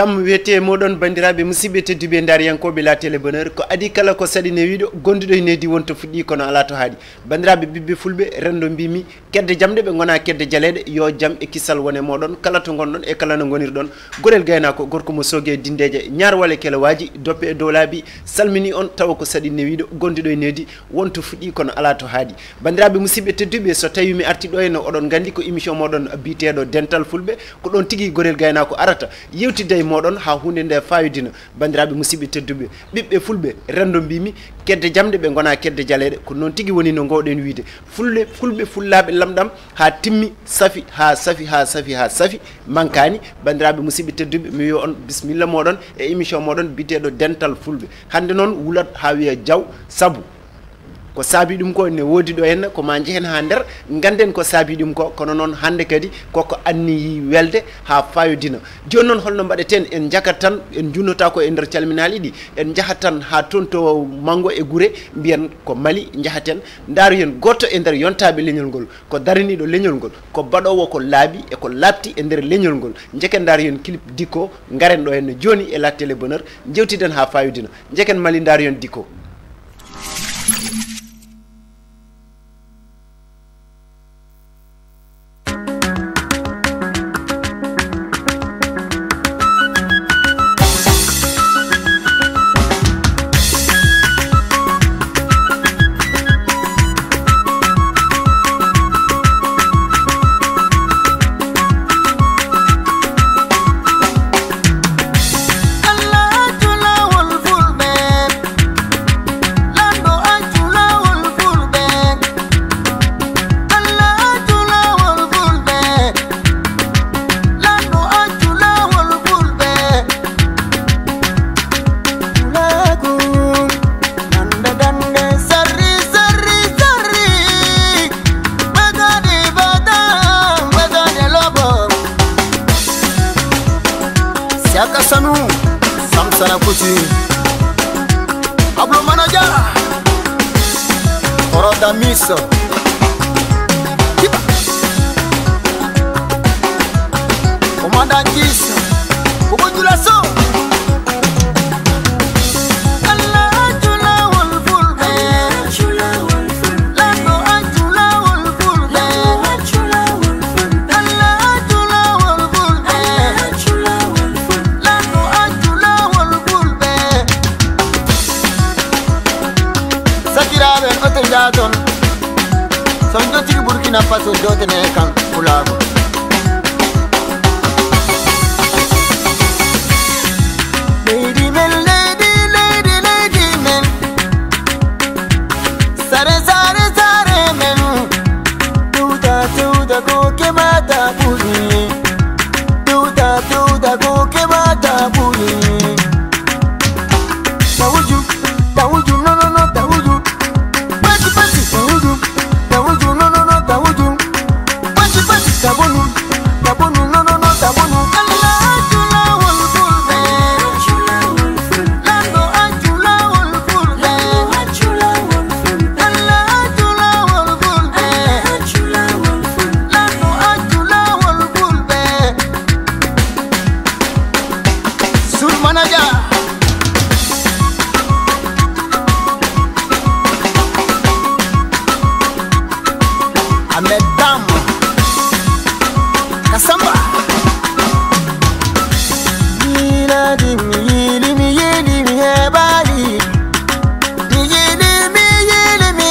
jam wiyete moɗon bandiraɓe musidɓe tedduɓe dariyankoɓe la télé bonheur ko adi kala ko saɗi ne wiɗo gonduɗo nedi wonto fuɗɗi kono ala to haaɗi bandiraɓe ɓiɓɓe fulɓe rendo mbimi kedde jamɗe ɓe gona kedde jaleɗe yo jaam e kissal wone moɗon kala to gonɗon e kala no gonirɗon gorel gaynako gorko mo soogue dindeje ñaar wale kelewaji doppe e dow laabi salmini on tawa ko saɗi ne wiɗo gonduɗo nedi wonto fuɗɗi kono ala to haaɗi bandiraɓe musidɓe tedduɓe so tawi mi arti ɗo henno oɗon gandi ko émission moɗon biteɗo dental fulɓe ko ɗon tigui gorel gaynako arata yewtidde e moɗon ha hunde nde fayodina bandiraɓe musidɓe tedduɓe ɓiɓɓe fulɓe rendo mbimi kedde jamɗe ɓe gona kedde jaleɗe ko noon tigui woni no gowɗen wiide fulɓe fullaɓe lamɗam ha timmi safi ha safi mankani bandiraɓe musidɓe tedduɓe mi wiya on bisimilla moɗon e émission moɗon biteɗo dental fulɓe hande noon wulat ha wiya diaw saabu ko saabi ɗum ko ne woodi ɗo henna ko ma jehen ha nder ganden ko saabi ɗum ko kono noon hande kadi koko anniyi welde ha fayodina joni noon holno mbaɗeten en jakat tan en junnota ko e nder calminali ɗi en jahat tan ha toon to Mango e Gure mbiyen ko Mali jahaten daaru hen goto e nder yontaɓe leñol ngol ko daraniɗo leñol ngol ko baɗowo ko laaɓi e ko labti e nder leñol ngol jeken daaru hen clip Dicko garen ɗo henno joni e la télé bonheur jewtiden ha fayodina jeken Mali daaru hen Dicko. Sanu Samsana Kuti Pablo Manaja Oroda Miso Komanda Kisa Kubujula So Jadon Sonjo tiri Burkina Faso jotene kan kulago Lady men, lady men Sare men Tuda go ke mata buni Tuda go ke mata buni Tawuju no tawuju Tabonu no tabonu Allah jula wal fulbe Lando ajula wal fulbe Allah jula wal fulbe Lando ajula wal fulbe Sul manager Ahmed Dam Kasamba Mina di mi hebali mi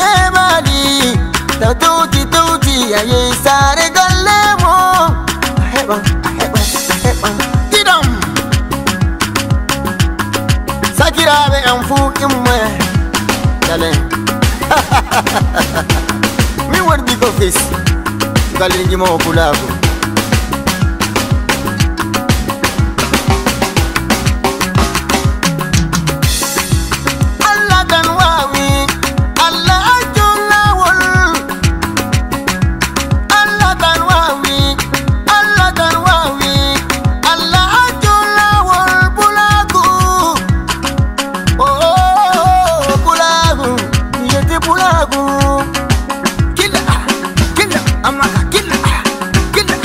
hebali Tauti aye sare galemo Heba Didam Sakirabe anfukin me Dale Mi wardi ko fis Galingi mo kulago Killa, amaka, killa.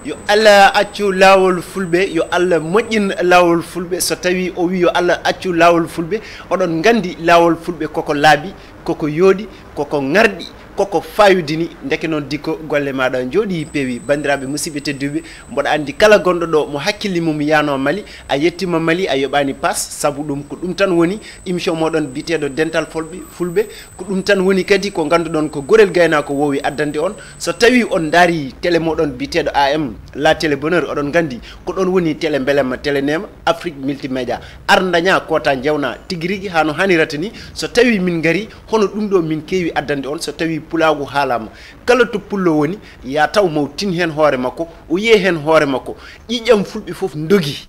yo Allah accu lawol fulbe yo Allah moƴƴin lawol fulbe so tawi o wi yo Allah accu lawol fulbe odon gandi lawol fulbe koko laabi koko yoodi koko ngardi koko fayudini ndeke non dikko golle maɗa jooɗi peewi bandiraɓe musidɓe tedduɓe mboɗa andi kala gonɗo ɗo mo hakkille mum yano Mali a yettima Mali a yoɓani pass saabu ɗum ko ɗum tan woni émission moɗon biteɗo dental fulɓe ko ɗum tan woni kadi ko ganduɗon ko gorel gaynako wowi addande on so tawi on daari télé moɗon biteɗo AM la télé bonheur oɗon gandi ko ɗon woni télé belemma télé nema Afrique multimédia ardaña kota jewna tigui rigui hano hanirata ni so tawi min gari hono ɗum ɗo min kewi addande on so tawi pulagu haalama kala to pullo woni ya taw mo tin hen hoore makko o yiye hen hoore makko ƴiƴam fulɓe foof dogi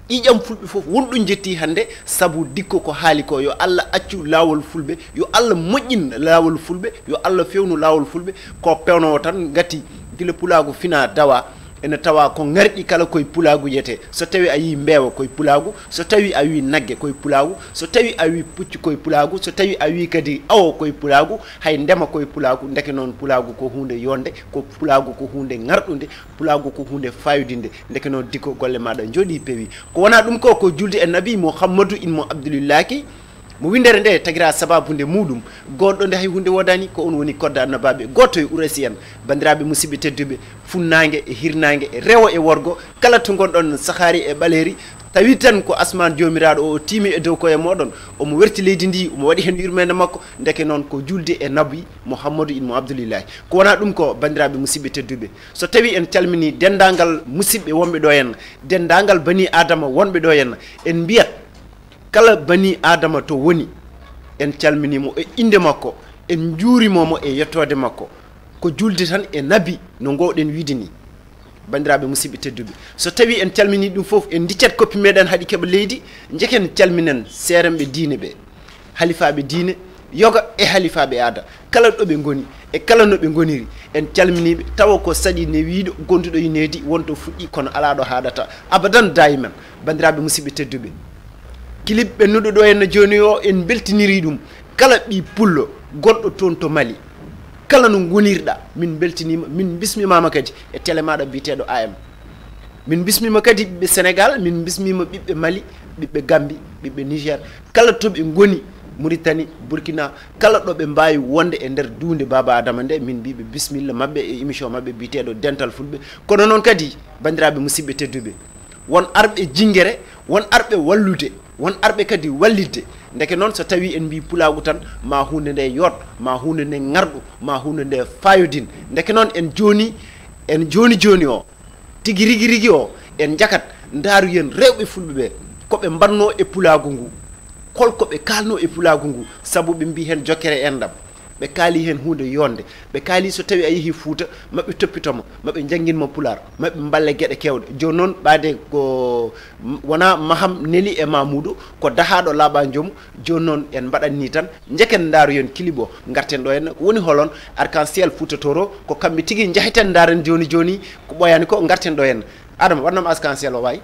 ƴiƴam fulɓe foof wonɗum jetti hande saabu dikko ko haali ko yo Allah accu lawol fulɓe yo Allah moƴƴin lawol fulɓe yo Allah fewnu lawol fulɓe ko pewnowo tan gati gila pulagu fina dawa ene tawa ko ngarɗi kala koye pulagu yete so tawi a yi mbeewa koye pulagu so tawi a wi nagge koye pulagu so tawi a wi puccu koye pulagu so tawi a wi kadi awo koye pulagu hay ndema koye pulagu ndeke noon pulagu ko hunde yonde ko pulagu ko hunde ngarɗude pulagu ko hunde fayudinde ndeke noon dikko golle maɗa jooɗi peewi ko wona ɗum ko julde e nabi Mouhammadou inmo Abdoulillahi mo windere nde tagira sababude muɗum goɗɗo nde hay hunde wodani ko on woni kodda annabaɓe goto e urasi en bandiraɓe musidɓe tedduɓe funnague e hirnague e rewo e worgo kala to gonɗon sahari e ɓaleri tawi tan ko asman jomiraɗo o tiimi e dow koye moɗon omo werti leydi ndi omo waɗi hen yurmede makko ndeke noon ko julde e nabi Mouhammadou inmo Abdoulillahi ko wona ɗum ko bandiraɓe musidɓe tedduɓe so tawi en calmini dendagal musidɓe wonɓe ɗo henna dendagal bani adama wonɓe ɗo henna en mbiyat kala bani adama to woni en calminimo e inde makko en juurimomo e yettode makko ko julde tan e nabi no gowɗen wiide ni bandiraɓe musidɓe tedduɓe so tawi en calmini ɗum foof en diccet koppi meɗen haaɗi keeɓa leydi jeken calminen seeremɓe diine ɓe halifaɓe diine yoga e halifaɓe aada kala ɗoɓe goni e kala noɓe goniri en calminiɓe tawa ko saɗi ne wiiɗo gonduɗo e needi wonto fuɗɗi kono ala ɗo haɗata abadan dayimen bandiraɓe musidɓe tedduɓe kilip ɓennuɗo ɗo henno joni o en beltiniri ɗum kala ɓi pullo gonɗo toon to Mali kala no gonirɗa min beltinima min bismimama kadi e télé maɗa biteɗo AM min bismima kadi ɓiɓɓe Sénégal min bismima ɓiɓɓe Mali ɓiɓɓe Gambie ɓiɓɓe Niger kala toɓe goni Mauritanie Burkina kala ɗoɓe mbawi wonde e nder duunde baba adama nde min mbiɓe bisimilla mabɓe e émission mabɓe biteɗo dental fulɓe kono noon kadi bandiraɓe musidɓe tedduɓe won arɓe jingguere won arɓe wallude won arɓe kadi wallidde ndeke noon so tawi en mbi pulagu tan ma hunde nde yot ma hunde nde ngarɗu ma hunde nde fayodin ndeke noon en joni o tigui rigui o en jakat daaru yen rewɓe fulɓe ɓe koɓe mbanno e pulagu ngu holkoɓe kalno e pulagu ngu saabu ɓe mbi hen jokkere endam ɓe kaali hen hunde yonde ɓe kaali so tawi a yeehi Fouta maɓe toppitoma maɓe jangguinma pular maɓe balle gueɗe kewɗe joni noon ɓaade ko wona Maham Neli e Mamoudou ko dahaɗo laaɓa joomu joni noon en mbaɗanni tan jeken daaru yen clip o garten ɗo henna woni holon arc-en-ciel Fouta Toro ko kamɓe tigui jahiten daren joni ko ɓoyani ko garten ɗo henna Adama waɗnam arc-en-ciel o wayi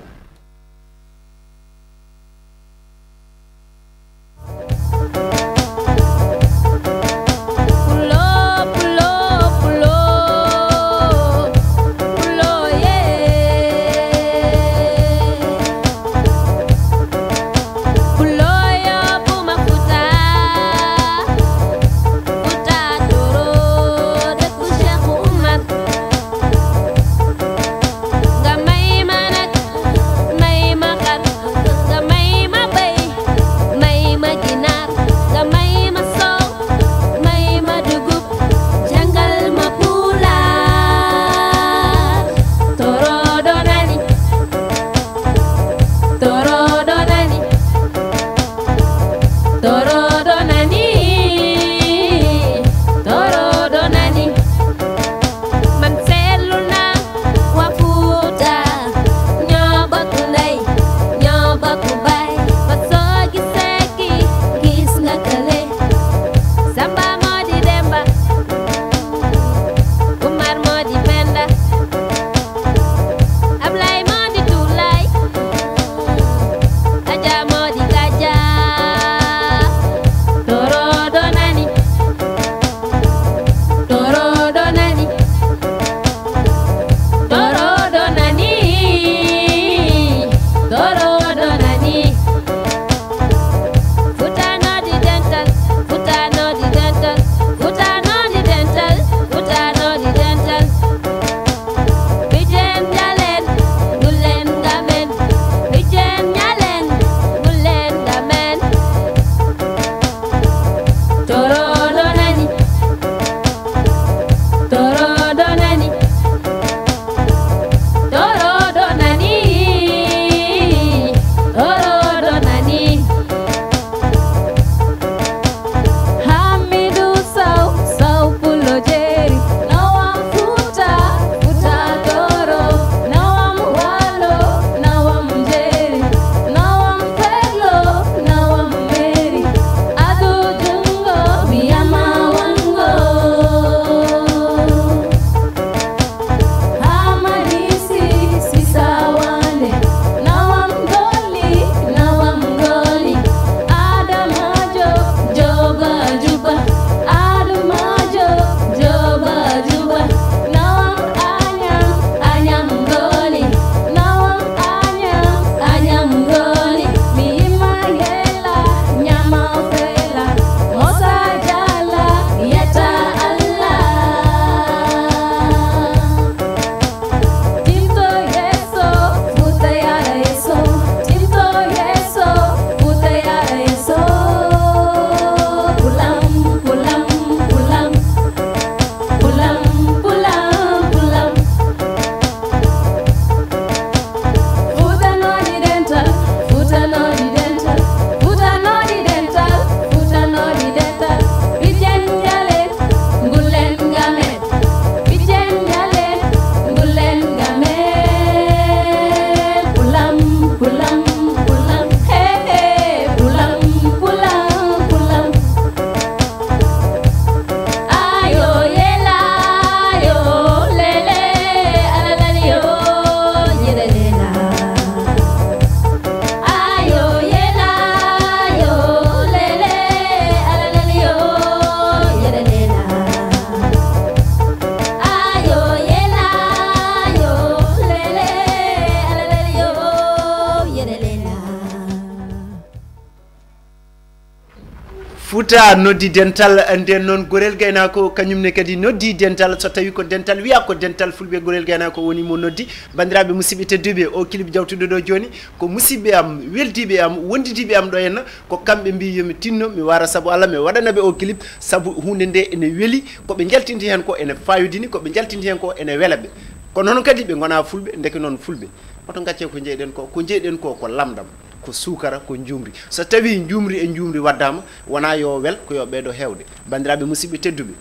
fouta noddi dental nden noon gorel gaynako kañumne kadi noddi dental so tawi ko dental wiya ko dental fulɓe gorel gaynako woni mo noddi bandiraɓe musidɓe tedduɓe o clip jawtuɗo ɗo joni ko musidɓe am weldiɓe am wondidiɓe am ɗo henna ko kamɓe mbi yomi tinno mi wara saabu Allah mi waɗanaɓe o clip saabu hunde nde ene weeli koɓe jaltinti hen ko ene fayodini koɓe jaltinti hen ko ene weelaɓe kono noon kadi ɓe gona fulɓe ndeke noon fulɓe oto gacce ko jeyɗen ko jeyɗen ko lamɗam ko sukara ko jumri so tawi jumri e jumri waddama wona yo wel ko yo ɓeeɗo hewde bandiraɓe musidɓe tedduɓe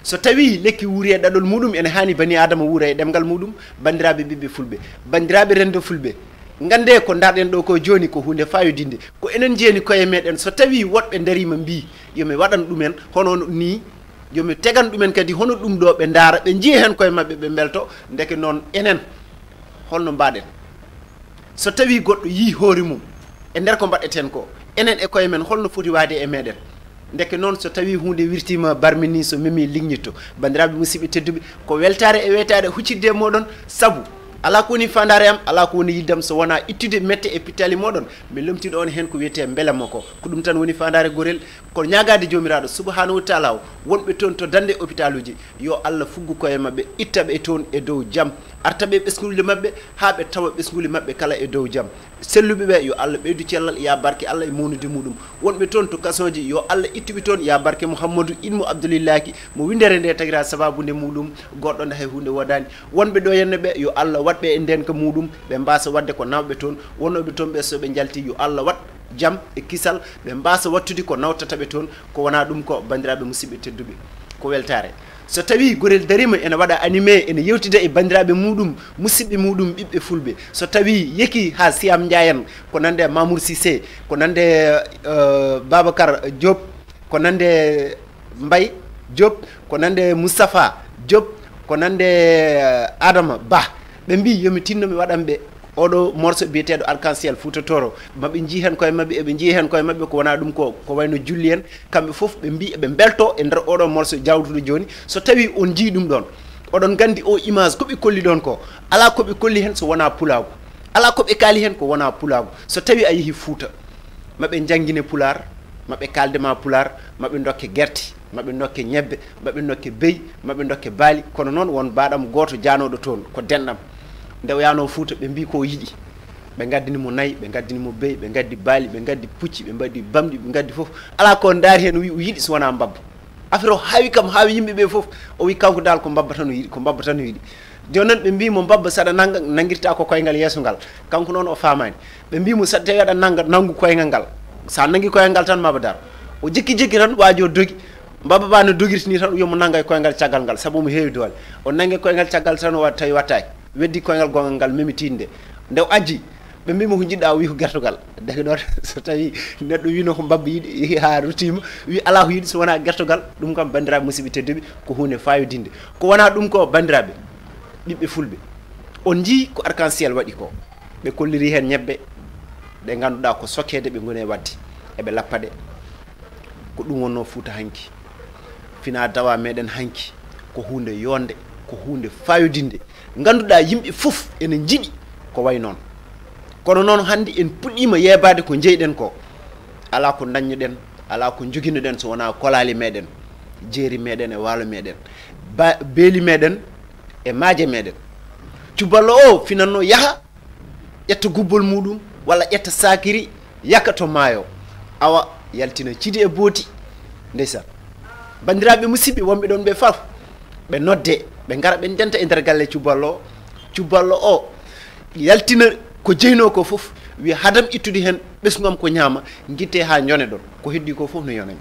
so tawi lekki wuuri e ɗaɗol muɗum ene hani bani adama wuura e ɗemgal muɗum bandiraɓe ɓiɓɓe fulɓe bandiraɓe rendo fulɓe gande ko darɗen ɗo ko joni ko hunde fayodinde ko enen jeeni koye meɗen so tawi woɗɓe darima mbi yomi waɗan ɗumen hono ni yomi tegan ɗumen kadi hono ɗum ɗo ɓe daara ɓe jiiya hen koye mabɓe ɓe belto deke noon enen holno mbaɗen so tawi goɗɗo yi hoore mum e nder ko mbaɗeten ko enen e koye men holno foti wade e meɗen deke noon so tawi hunde wirtima barmini so memi lignitto bandiraɓe musidɓe tedduɓe ko weltare e weytade huccidde moɗon saabu ala ko woni fandare am ala ko woni yiddam so wona ittude mette e pittali moɗon mi lomtiɗo on hen ko wiyete beelamo ko ɗum tan woni fandare gorel ko ñagade jomiraɗo subhanahu wa taala o wonɓe toon to dande hôpital uji yo Allah fuggu koye mabɓe ittaɓe toon e dow jaam artaɓe ɓesgulle mabɓe ha ɓe tawa ɓesgulle mabɓe kala e dow jaam selluɓe ɓe yo Allah ɓeydu cellal ya barke Allah e mawnude muɗum wonɓe toon to kasoji yo Allah ittuɓe toon ya barke Mouhammadou Ilmu Abdoulillahi mo windere nde tagira sababude muɗum goɗɗo nde hay hunde wodani wonɓe ɗo henne ɓe yo Allah watɓe e ndenka muɗum ɓe mbasa wadde ko nawɓe toon wonnoɓe toon ɓe soɓe jalti yo Allah wat jaam e kisal ɓe mbasa wattude ko nawtataɓe toon ko wona ɗum ko bandiraɓe musidɓe tedduɓe ko weltare so tawi gorel darima ene waɗa animé ene yewtida e bandiraɓe muɗum musidɓe muɗum ɓiɓɓe fulɓe so tawi yeki ha Siyam Ndiayen ko nande Mamour Cissé ko nande Babacar Diop ko nande Mbaye Diop ko nande Moustapha Diop ko nande Adama Ba ɓe mbi yomi tinno mi waɗanɓe oɗo morceau biyeteɗo arc-en-ciel Foutatoro maɓe jii hen koye mabɓe eɓe jii hen koye mabɓe ko wona ɗum ko wayno julli en kamɓe foof ɓe mbi eɓe belto e nder oɗo morceau jawtuɗo joni so tawi on jii ɗum ɗon oɗon gandi o image koɓe kolli ɗon ko ala koɓe kolli hen so wona pulago ala koɓe kaali hen ko wona pulago so tawi a yeehi Fouta maɓe jangguine pular maɓe kaldema pular maɓe dokke guerte maɓe dokke ñebbe maɓe dokke beyi maɓe dokke baali kono noon won baɗam goto janoɗo toon ko denɗam nde o yano Fouta ɓe mbi ko yiɗi ɓe gaddinimo nayyi ɓe gaddinimo beyi ɓe gaddi baali ɓe gaddi pucci ɓe mbaɗi bamɗi ɓe gaddi foof ala ko daari hen o wi o yiɗi so wona mbabba affaire o haawi kam haawi yimɓeɓe foof o wi kanko dal ko mbabba tan o yiɗi ko mbabba tan o yiɗi joni noon ɓe mbimo mbabba saɗa nagga nanguirta ko koyngal yeeso ngal kanko noon o famani ɓe mbimo saɗa tawi aɗa naggu koyngal ngal sa nangui koyngal ngal tan maba dar o jikki jikki tan waji o dogi mbabba ba no dogirtini tan yomo nangga e koyngal caggal ngal saabu mo heewi doole o nanggue koyngal caggal tan o tawi wattaki weddi koyngal gongal ngal memitinde nde o ajji ɓe mbimo ko jiɗɗa o wi ko gertogal deke ɗon so tawi neɗɗo wino ko mbabba yiiɗi ha rutima wi ala ko yiiɗi so wona gertogal ɗum kam bandiraɓe musidɓe tedduɓe ko hunde fayodinde ko wona ɗum ko bandiraɓe ɓiɓɓe fulɓe on jii ko arc-en-ciel waɗi ko ɓe kolliri hen ñebbe ɗe ganduɗa ko sokkede ɓe goni wadde eɓe lappaɗe ko ɗum wonno Fouta hanki fina dawa meɗen hanki ko hunde yonde ko hunde fayodinde ganduɗa yimɓe foof ene jiiɗi ko way noon kono noon hande en puɗɗima yebade ko jeyɗen ko ala ko daññoɗen ala ko joguinoɗen so wona kolali meɗen jeeri meɗen e waalo meɗen beeli meɗen e maaje meɗen cuballo o finanno yaaha ƴetta gubbol muɗum walla ƴetta sakiri yakka to maayo awa yaltina ciidi e booti ndeysan bandiraɓe musidɓe wonɓe ɗon ɓe faf ɓe nodde ɓe gara ɓe denta e nder galle cuballo o yaltina ko jeyno ko foof wi hadam ittude hen ɓesgam ko ñaama guitte ha jone ɗon ko heddi ko foof no yonami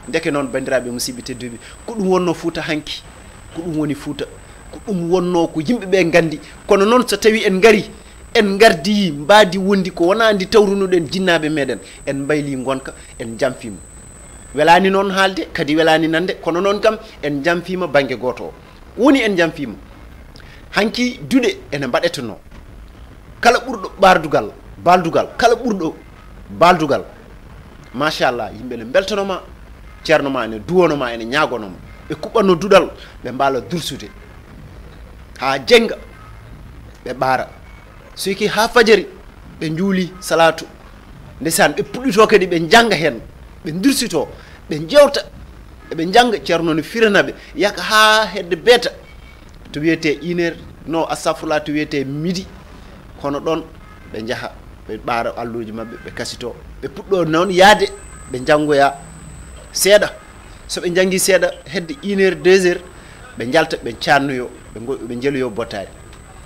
deke noon bandiraɓe musidɓe tedduɓe ko ɗum wonno Fouta hanki ko ɗum woni Fouta ko ɗum wonno ko yimɓeɓe gandi kono noon so tawi en gari en gardi mbadi wondi ko wona ndi tawrunoɗen jinnaɓe meɗen en mbayli gonka en jamfima welani noon haalde kadi welani nande kono noon kam en jamfima banggue goto o woni en jamfima hanki duɗe ene mbaɗeteno kala ɓurɗo baldugal kala ɓurɗo baldugal machallah yimɓe ne beltanoma ceerno ma ene duwonoma ene ñagonoma ɓe kuɓɓanno duɗal ɓe mbaala dursude ha jenga ɓe ɓaara so yiki ha fajari ɓe juuli salatu ndesan ɓe puɗɗito kadi ɓe janga hen ɓe dursito ɓe jewta eɓe janga ceerno no firanaɓe yaka ha hedde beeta to wiyete 1h no astafurlah to wiyete midi kono ɗon ɓe jaaha ɓe ɓaara alluji mabɓe ɓe kasito ɓe puɗɗo noon yaade ɓe janggoya seeɗa soɓe jangi seeɗa hedde 1h 2h ɓe jalta ɓe cannoyo ɓe jeeloyo bottari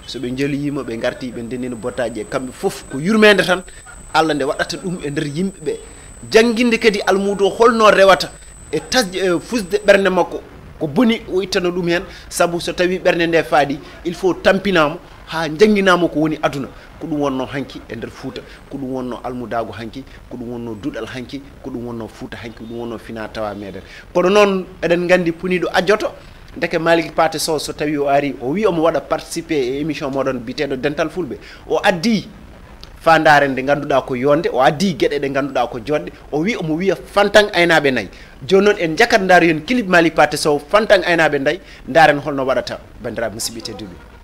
soɓe jeeloyima ɓe garti ɓe ndennino bottaji e kamɓe foof ko yurmede tan Allah nde waɗata ɗum e nder yimɓeɓe jangguinde kadi almudo holno rewata e tasde e fusde ɓernde makko ko boni o ittano ɗum hen saabu so tawi ɓernde nde faadi il faut tampinamo ha jangguinama ko woni aduna ko ɗum wonno hanki e nder Fouta ko ɗum wonno almudago hanki ko ɗum wonno duɗal hanki ko ɗum wonno Fouta hanki ko ɗum wonno fina tawa meɗen kono noon eɗen gandi puniɗo ajjoto deke Malick Paté Sow so tawi o ari o wi omo waɗa participer e émission moɗon biteɗo Dental Fulɓe o addi fandare nde ganduɗa ko yonde o addi gueɗe ɗe ganduɗa ko joɗɗe o wi omo wiya Fantang aynaɓe nayyi joni noon en jakat daaro hen clip Malick Paté Sow Fantang aynaɓe nayyi daren holno waɗata bandiraɓe musidɓe tedduɓe.